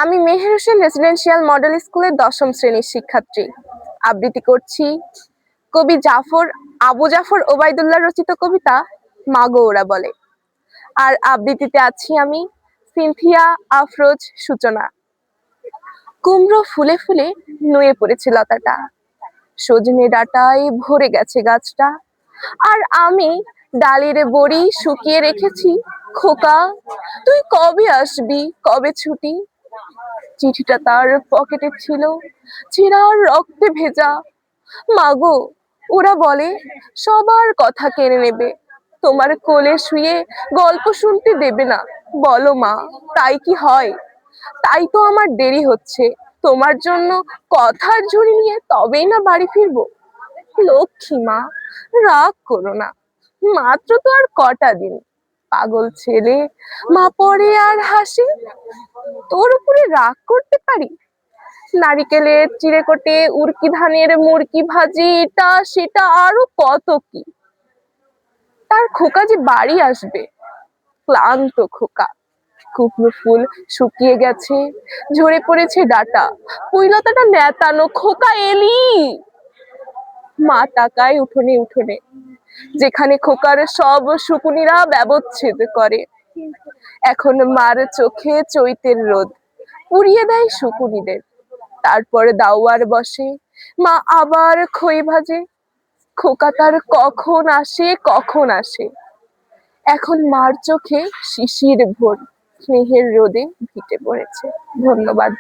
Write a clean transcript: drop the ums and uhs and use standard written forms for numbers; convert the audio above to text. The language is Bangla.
আমি মেহের হোসেন রেসিডেন্সিয়াল মডেল স্কুলের ১০ম শ্রেণীর শিক্ষার্থী। আবৃত্তি করছি কবি আবু জাফর ওবায়দুল্লাহ রচিত কবিতা মাগো ওরা বলে। আর আবৃত্তিতে আছি আমি, সিনথিয়া আফরোজ সূচনা। কুমড়ো ফুলে ফুলে নুয়ে পড়েছে লতাটা, সজনে ডাঁটায় ভরে গেছে গাছটা। আর আমি ডালের বড়ি শুকিয়ে রেখেছি। খোকা, তুই কবে আসবি, কবে ছুটি? চিঠিটা তার পকেটে ছিল, ছেঁড়া রক্তে ভেজা। মাগো, ওরা বলে সবার কথা কেড়ে নেবে, তোমার কোলে শুয়ে গল্প শুনতে দেবে না। বলো মা, তাই কি হয়? তাই তো আমার দেরি হচ্ছে, তোমার জন্য কথার ঝুড়ি নিয়ে তবেই না বাড়ি ফিরবো। লক্ষ্মী মা, রাগ করো না, মাত্র তো আর কটা দিন। পাগল ছেলে, মা পড়ে আর হাসে। তোর উপরে রাগ করতে পারি? নারিকেলের চিড়েকোটে, উড়কি ধানের মুড়কি ভাজি, এটা সেটা আরো কত কি। তার খোকা যে বাড়ি আসবে, ক্লান্ত খোকা। কুমড়ো ফুল শুকিয়ে গেছে, ঝরে পড়েছে ডাটা, পুইলতাটা নেতানো। খোকা এলি? মা তাকায় উঠোনে উঠোনে, যেখানে খোকার সব শকুনিরা ব্যবচ্ছেদ করে। এখন মার চোখে চৈতের রোদ পুড়িয়ে দেয় শকুনিদের। তারপর দাওয়ার বসে, মা আবার খই ভাজে। খোকা তার কখন আসে, কখন আসে। এখন মার চোখে শিশির ভোর, স্নেহের রোদে ভিটে পড়েছে। ধন্যবাদ।